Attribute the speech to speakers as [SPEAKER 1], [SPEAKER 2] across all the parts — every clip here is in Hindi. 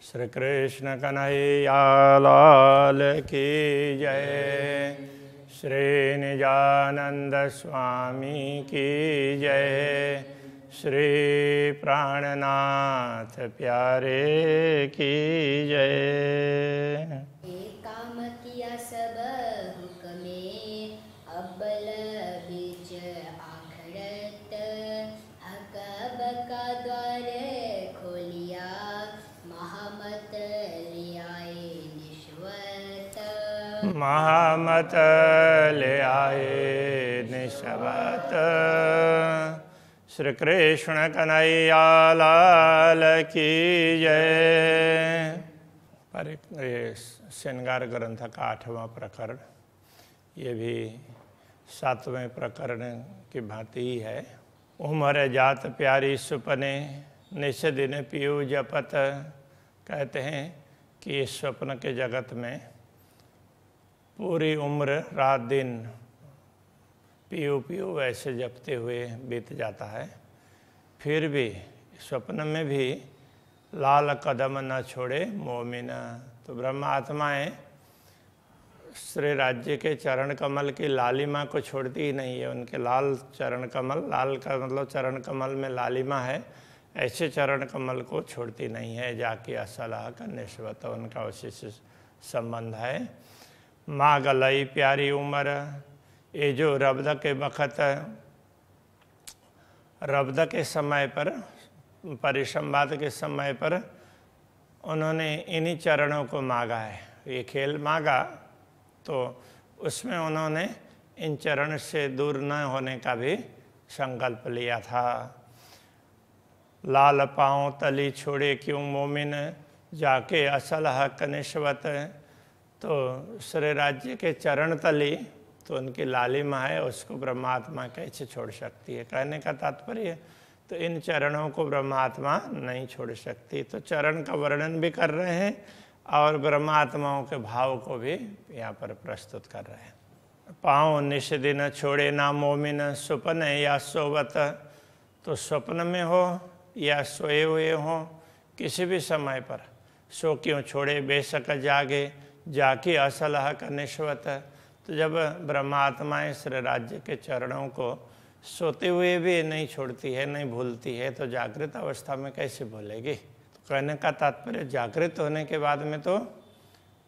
[SPEAKER 1] श्री कृष्ण कन्हैया लाल की जय। श्री निजानंद स्वामी की जय। श्री प्राणनाथ प्यारे की जय।
[SPEAKER 2] काम किया सब हुक्मे अब्बल बीच आखरत अकब का द्वार खोलिया महामत ले आए निश्वत।
[SPEAKER 1] महामत ले आए निश्वत। श्री कृष्ण कन्हैया लाल की जय। पर श्रृंगार ग्रंथ का 8वां प्रकरण, ये भी 7वें प्रकरण की भांति ही है। उमर जात प्यारी सुपने निश दिन पियू जपत। कहते हैं कि इस स्वप्न के जगत में पूरी उम्र रात दिन पियू पियू वैसे जपते हुए बीत जाता है। फिर भी स्वप्न में भी लाल कदम न छोड़े मोमिन। तो ब्रह्मा आत्माएं श्री राज्य के चरण कमल की लालिमा को छोड़ती ही नहीं है। उनके लाल चरण कमल, लाल का मतलब चरण कमल में लालिमा है, ऐसे चरण कमल को छोड़ती नहीं है। जाके असलाह का निस्बत उनका उसी से संबंध है। माँ गलई प्यारी उम्र, ये जो रब्द के बखत, रब्द के समय पर, परिसंवाद के समय पर उन्होंने इन्हीं चरणों को मांगा है। ये खेल मांगा तो उसमें उन्होंने इन चरण से दूर न होने का भी संकल्प लिया था। लाल पाँव तली छोड़े क्यों मोमिन, जाके असल हक निस्बत। तो श्री राज्य के चरण तली तो उनकी लालिमा है, उसको ब्रह्मात्मा कैसे छोड़ सकती है। कहने का तात्पर्य तो इन चरणों को ब्रह्मात्मा नहीं छोड़ सकती। तो चरण का वर्णन भी कर रहे हैं और ब्रह्मात्माओं के भाव को भी यहाँ पर प्रस्तुत कर रहे हैं। पाँव निश दिन छोड़े ना मोमिन, सुपन या सोवत। तो स्वप्न में हो या सोए हुए हो, किसी भी समय पर सो क्यों छोड़े बेशक जागे, जाके असल हक निस्वत। तो जब ब्रह्मात्माएं श्री राज्य के चरणों को सोते हुए भी नहीं छोड़ती है, नहीं भूलती है, तो जागृत अवस्था में कैसे भूलेगी। तो कहने का तात्पर्य जागृत होने के बाद में तो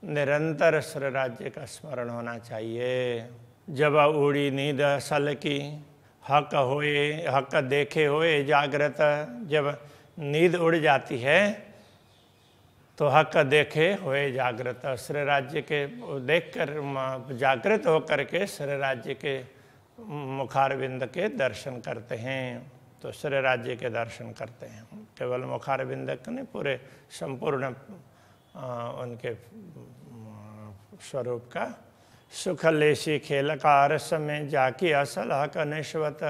[SPEAKER 1] निरंतर श्री राज्य का स्मरण होना चाहिए। जब उड़ी नींद असल की हक होए, हक देखे होए जागृत। जब नींद उड़ जाती है तो हक देखे हुए जागृत। श्री राज्य के देख कर जागृत होकर के श्री राज्य के मुखारविंद के दर्शन करते हैं। तो श्री राज्य के दर्शन करते हैं, केवल मुखारविंद के नहीं, पूरे संपूर्ण उनके स्वरूप का। सुख लेसी खेल का रस में जाकी असल हक निस्वत।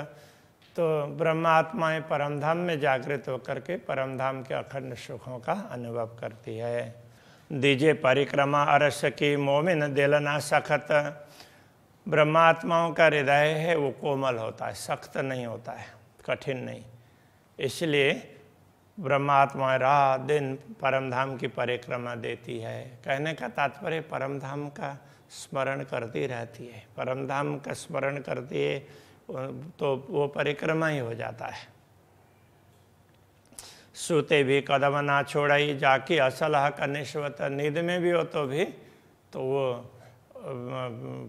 [SPEAKER 1] तो ब्रह्मात्माएं परमधाम में जागृत होकर के परमधाम के अखंड सुखों का अनुभव करती है। दीजे परिक्रमा अरस की मोमिन दिल ना सखत। ब्रह्मात्माओं का हृदय है वो कोमल होता है, सख्त नहीं होता है, कठिन नहीं। इसलिए ब्रह्मात्मा रात दिन परमधाम की परिक्रमा देती है। कहने का तात्पर्य परमधाम का स्मरण करती रहती है। परमधाम का स्मरण करती है तो वो परिक्रमा ही हो जाता है। सूते भी कदम ना छोड़ाई, जाके असल हक निस्वत। नींद में भी हो तो भी तो वो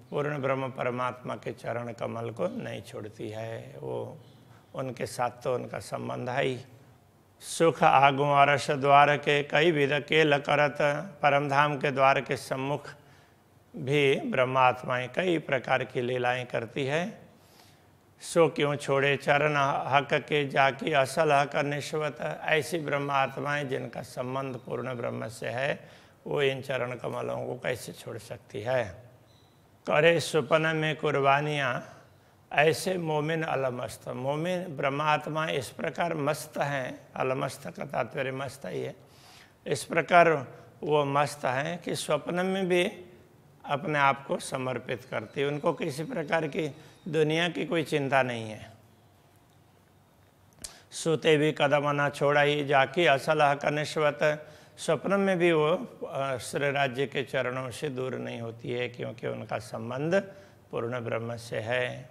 [SPEAKER 1] पूर्ण ब्रह्म परमात्मा के चरण कमल को नहीं छोड़ती है। वो उनके साथ तो उनका संबंध है ही। सुख आगू अरस द्वार के कई विध केल करत। परमधाम के द्वार के सम्मुख भी ब्रह्मात्माएं कई प्रकार की लीलाएं करती है। सो क्यों छोड़े चरण हक के, जाके असल हक निस्वत। ऐसी ब्रह्मात्माएं जिनका संबंध पूर्ण ब्रह्म से है, वो इन चरण कमलों को कैसे छोड़ सकती है। करे सुपन में कुर्बानियाँ, ऐसे मोमिन अलमस्त। मोमिन ब्रह्मात्मा इस प्रकार मस्त हैं, अलमस्त का तात्पर्य मस्त ही है। इस प्रकार वो मस्त हैं कि स्वप्न में भी अपने आप को समर्पित करती है। उनको किसी प्रकार की दुनिया की कोई चिंता नहीं है। सूते भी कदम न छोड़ाई, जाकी असल हक निस्वत। स्वप्न में भी वो श्री राज्य के चरणों से दूर नहीं होती है, क्योंकि उनका संबंध पूर्ण ब्रह्म से है।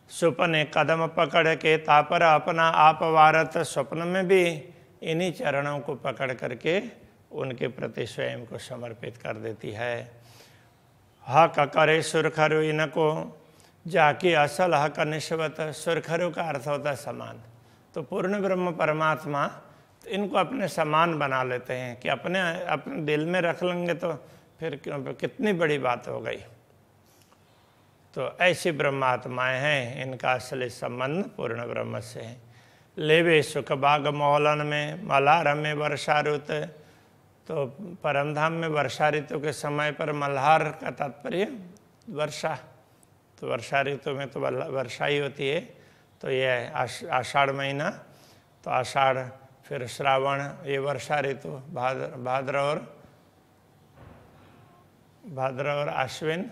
[SPEAKER 1] सुपने कदम पकड़ के तापर अपना आप वारत, स्वप्न में भी इन्हीं चरणों को पकड़ करके उनके प्रति स्वयं को समर्पित कर देती है। हक करे सुरखरु इनको जाकी असल हक निश्वत, सुरखरु का अर्थ होता है समान। तो पूर्ण ब्रह्म परमात्मा इनको अपने समान बना लेते हैं कि अपने दिल में रख लेंगे तो फिर कितनी बड़ी बात हो गई। तो ऐसी ब्रह्मात्माएं हैं, इनका असली संबंध पूर्ण ब्रह्म से है। लेवे सुख बाग मोहलन में मल्हार में वर्षा ऋतु, तो परमधाम में वर्षा ऋतु के समय पर मल्हार का तात्पर्य वर्षा, तो वर्षा ऋतु में तो वर्षा ही होती है। तो ये आषाढ़ महीना, तो आषाढ़ फिर श्रावण, ये वर्षा ऋतु, भाद्र और आश्विन,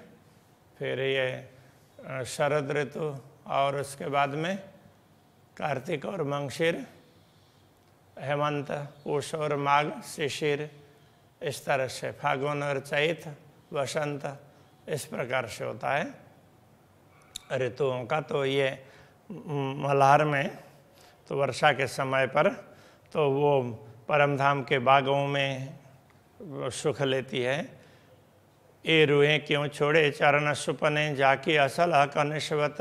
[SPEAKER 1] फिर ये शरद ऋतु, और उसके बाद में कार्तिक और मंगशीर, हेमंत, पूष और माघ, शिशिर, इस तरह से फागुन और चैत, वसंत, इस प्रकार से होता है ऋतुओं का। तो ये मल्हार में तो वर्षा के समय पर तो वो परमधाम के बागों में सुख लेती है। ये रूहें क्यों छोड़े चरण सुपने जाकी असल हक निश्वत,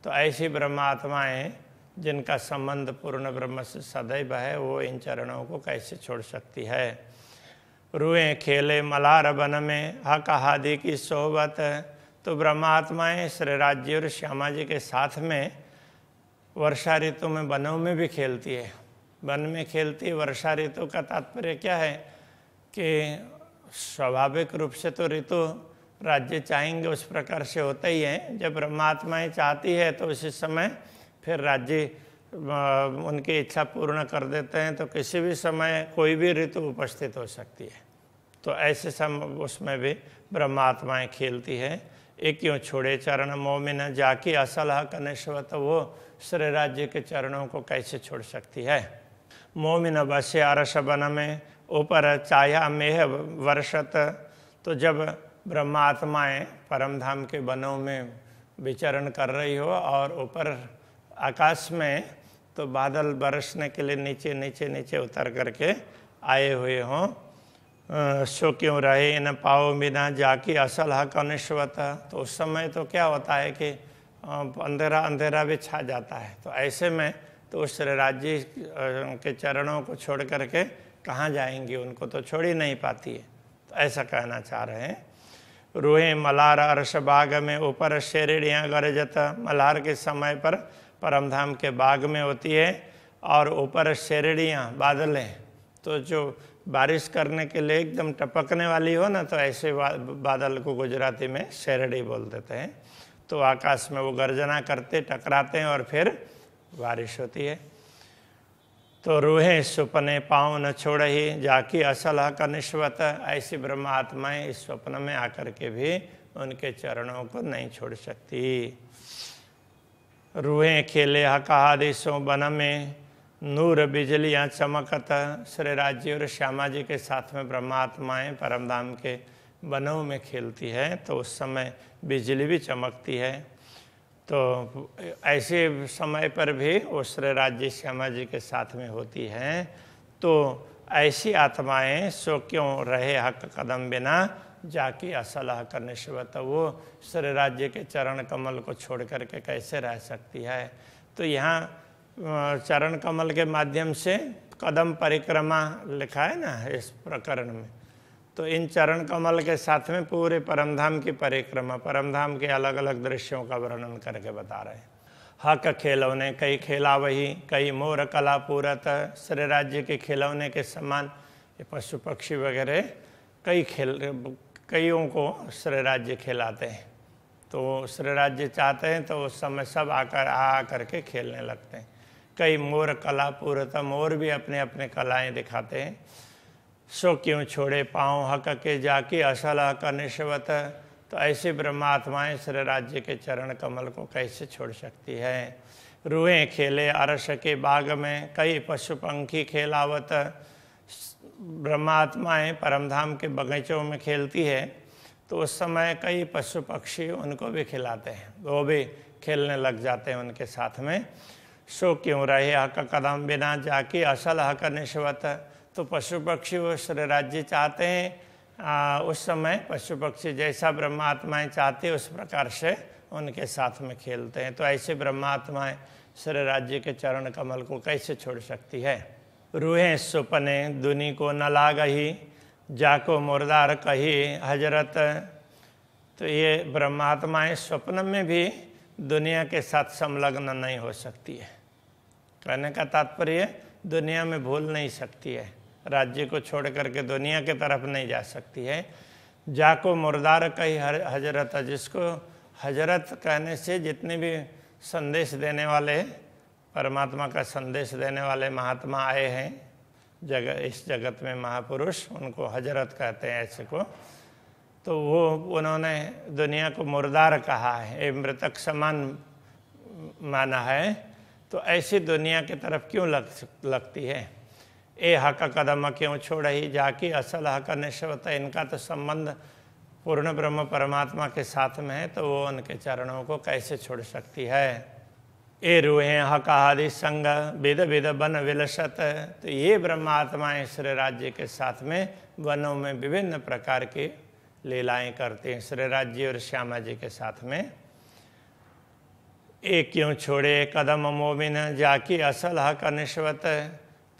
[SPEAKER 1] तो ऐसी ब्रह्मात्माएं जिनका संबंध पूर्ण ब्रह्म से सदैव है, वो इन चरणों को कैसे छोड़ सकती है। रूहें खेले मल्हार वन में हक हादि की सोहबत, तो ब्रह्मात्माएं श्री राज्य और श्यामा जी के साथ में वर्षा ऋतु में वनों में भी खेलती है। वन में खेलती है, वर्षा ऋतु का तात्पर्य क्या है कि स्वाभाविक रूप से तो ऋतु राज्य चाहेंगे उस प्रकार से होता ही है। जब ब्रह्मात्माएं चाहती है तो उसी समय फिर राज्य उनकी इच्छा पूर्ण कर देते हैं, तो किसी भी समय कोई भी ऋतु उपस्थित हो सकती है। तो ऐसे समय उसमें भी ब्रह्मात्माएं खेलती है। एक क्यों छोड़े चरण मोमिन जाकी असल हक निश्वत, वो श्री राज्य के चरणों को कैसे छोड़ सकती है। मोमिन बसे अरस वन में ऊपर चाया मेह वर्षत, तो जब ब्रह्मात्माएं परमधाम के वनों में विचरण कर रही हो और ऊपर आकाश में तो बादल बरसने के लिए नीचे नीचे नीचे उतर करके आए हुए हों, सो क्यों रहे न पाओ बिना जाकी असल हक अनिश्वत, तो उस समय तो क्या होता है कि अंधेरा अंधेरा भी छा जाता है। तो ऐसे में तो उस राज्य के चरणों को छोड़ करके कहाँ जाएंगी, उनको तो छोड़ ही नहीं पाती है। तो ऐसा कहना चाह रहे हैं। रूहें मल्हार अर्श बाग में ऊपर शेरड़ियाँ गरजत, मल्हार के समय पर परमधाम के बाग में होती है और ऊपर शेरड़ियाँ बादलें, तो जो बारिश करने के लिए एकदम टपकने वाली हो ना, तो ऐसे बादल को गुजराती में शेरड़ी बोल देते हैं। तो आकाश में वो गर्जना करते टकराते हैं और फिर बारिश होती है। तो रूहें सुपने पाँव न छोड़ही जाकी असल हक निश्वत, ऐसी ब्रह्म आत्माएं इस स्वप्न में आकर के भी उनके चरणों को नहीं छोड़ सकती। रूहें खेले हक आदिशों वन में नूर बिजलियाँ चमकत, श्री राज्य और श्यामा जी के साथ में ब्रह्मात्माएं परमधाम के वनों में खेलती है, तो उस समय बिजली भी चमकती है। तो ऐसे समय पर भी वो श्री राज्य श्यामा जी के साथ में होती हैं। तो ऐसी आत्माएं सो क्यों रहे हक कदम बिना जाकी असल हक निश्वत, वो श्री राज्य के चरण कमल को छोड़ करके कैसे रह सकती है। तो यहाँ चरण कमल के माध्यम से कदम परिक्रमा लिखा है ना इस प्रकरण में, तो इन चरण कमल के साथ में पूरे परमधाम की परिक्रमा, परमधाम के अलग अलग दृश्यों का वर्णन करके बता रहे हैं। हक खिलौने कई खेला वही, कई मोर कला पूरत, श्री राज्य के खिलौने के समान ये पशु पक्षी वगैरह कईयों को श्री राज्य खिलाते हैं। तो श्री राज्य चाहते हैं तो उस समय सब आ करके खेलने लगते हैं। कई मोर कला पूरत, मोर भी अपने अपने कलाएं दिखाते हैं। सो क्यों छोड़े पाँव हक के जाकी असल हक निश्वत, तो ऐसी ब्रह्मात्माएं श्री राज्य के चरण कमल को कैसे छोड़ सकती है। रूहें खेले अरस के बाग में कई पशु पंखी खेलावत, ब्रह्मात्माएं परमधाम के बगीचों में खेलती है तो उस समय कई पशु पक्षी उनको भी खिलाते हैं, वो भी खेलने लग जाते हैं उनके साथ में। सो क्यों रहे हक कदम बिना जाके असल हक निश्वत। तो पशु पक्षी वो श्री राज्य चाहते हैं, उस समय पशु पक्षी जैसा ब्रह्मात्माएं चाहते हैं उस प्रकार से उनके साथ में खेलते हैं। तो ऐसे ब्रह्मात्माएं श्री राज्य के चरण कमल को कैसे छोड़ सकती है। रूहें सुपने दुनी को न लागही, जाको मुर्दार कही हजरत। तो ये ब्रह्मात्माएं स्वप्न में भी दुनिया के साथ संलग्न नहीं हो सकती है। कहने का तात्पर्य दुनिया में भूल नहीं सकती है, राज्य को छोड़ करके दुनिया के तरफ नहीं जा सकती है। जाको मुर्दार कही हजरत, जिसको हजरत कहने से जितने भी संदेश देने वाले, परमात्मा का संदेश देने वाले महात्मा आए हैं इस जगत में, महापुरुष, उनको हजरत कहते हैं ऐसे को। तो वो उन्होंने दुनिया को मुर्दार कहा है, मृतक समान माना है। तो ऐसी दुनिया की तरफ क्यों लगती है। ए हक कदम क्यों छोड़ ही जाके असल हक निश्वत। इनका तो संबंध पूर्ण ब्रह्म परमात्मा के साथ में है, तो वो उनके चरणों को कैसे छोड़ सकती है। ए रूहें हक आदि संग विद विद वन विलसत। तो ये ब्रह्मात्माएं श्री राज्य के साथ में वनों में विभिन्न प्रकार की लीलाएं करते हैं श्री राज्य और श्यामा जी के साथ में। ए क्यों छोड़े कदम मोमिन जाकी असल हक निश्वत।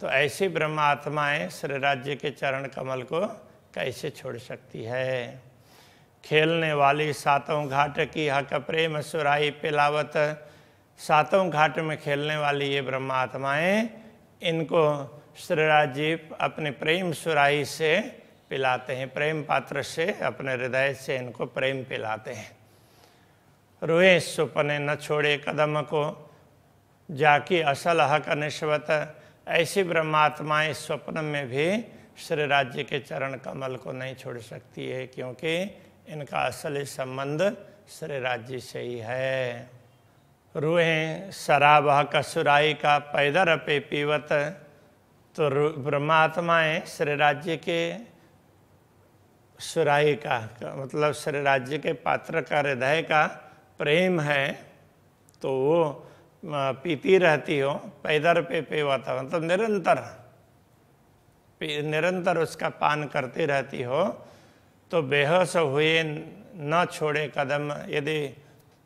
[SPEAKER 1] तो ऐसी ब्रह्मात्माएं श्री राज्य के चरण कमल को कैसे छोड़ सकती है। खेलने वाली सातों घाट की हक प्रेम सुराई पिलावत। सातों घाट में खेलने वाली ये ब्रह्मात्माएं, इनको श्री राज्य अपने प्रेम सुराई से पिलाते हैं, प्रेम पात्र से अपने हृदय से इनको प्रेम पिलाते हैं। रोए सुपने न छोड़े कदम को जाकी असल हक निश्वत। ऐसी ब्रह्मात्माएं स्वप्न में भी श्री राज्य के चरण कमल को नहीं छोड़ सकती है, क्योंकि इनका असली संबंध श्री राज्य से ही है। रूहें शराब हक सुराई का पैदर पे पीवत। तो ब्रह्मात्माएं श्री राज्य के सुराई का मतलब श्री राज्य के पात्र का हृदय का प्रेम है, तो वो पीती रहती हो। पैदर पे पीवत मतलब निरंतर उसका पान करती रहती हो। तो बेहोश हुए न छोड़े कदम। यदि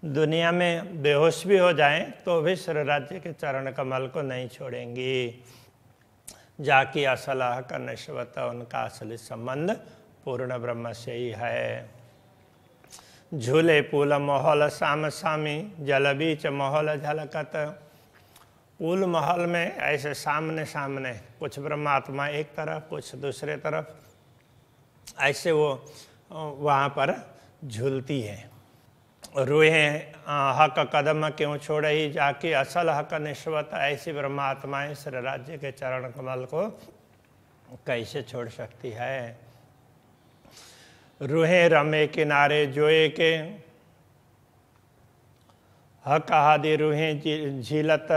[SPEAKER 1] दुनिया में बेहोश भी हो जाएं तो भी श्री राज्य के चरण कमल को नहीं छोड़ेंगी। जाकी असल हक निश्वत। उनका असली संबंध पूर्ण ब्रह्म से ही है। झूले पुल महल साम सामी जल बीच महल झलकत। पुल महल में ऐसे सामने सामने कुछ ब्रह्मात्मा एक तरफ कुछ दूसरे तरफ, ऐसे वो वहाँ पर झूलती है। रूहें हक कदम क्यों छोड़े ही जाके असल हक निश्वत। ऐसी ब्रह्मात्माएं श्री राज्य के चरण कमल को कैसे छोड़ सकती है। रूहें रमे किनारे जोए के हक आदि रूहें झीलत।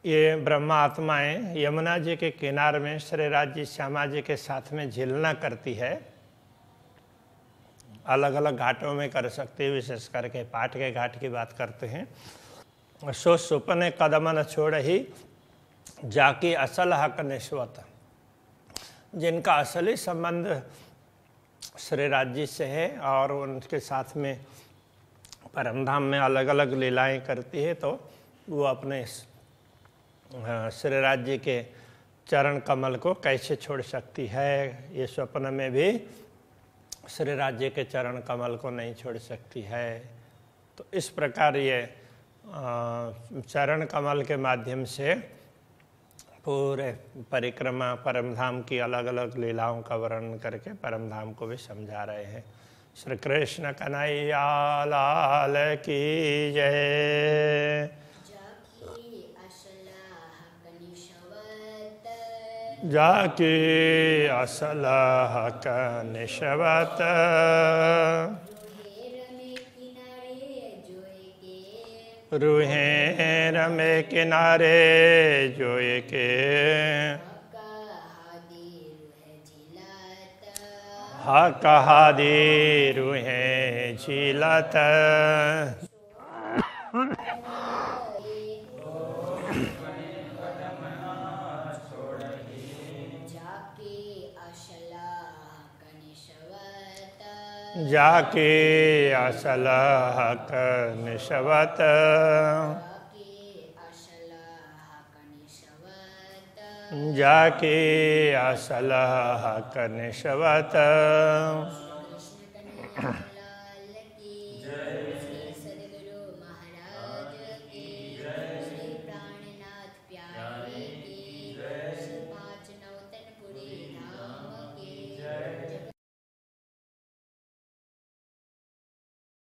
[SPEAKER 1] ये ब्रह्मात्माएं यमुना जी के किनारे में श्री राज्य श्यामा जी के साथ में झीलना करती है। अलग अलग घाटों में कर सकते हैं, विशेष करके पाट के घाट की बात करते हैं। सो सुपने कदम न छोड़ ही जाके असल हक निश्वत। जिनका असली संबंध श्री राज्य से है और उनके साथ में परमधाम में अलग अलग लीलाएं करती है, तो वो अपने श्री राज्य के चरण कमल को कैसे छोड़ सकती है। ये स्वप्न में भी श्री राज्य के चरण कमल को नहीं छोड़ सकती है। तो इस प्रकार ये चरण कमल के माध्यम से पूरे परिक्रमा परमधाम की अलग अलग लीलाओं का वर्णन करके परमधाम को भी समझा रहे हैं। श्री कृष्ण कन्हैया लाल की जय। जाके असल हक निश्वत। रूहें रमे किनारे जोए के कहा दे रूहें झीलत। जाके असल हक निशवत। जाके असल हक निशवत।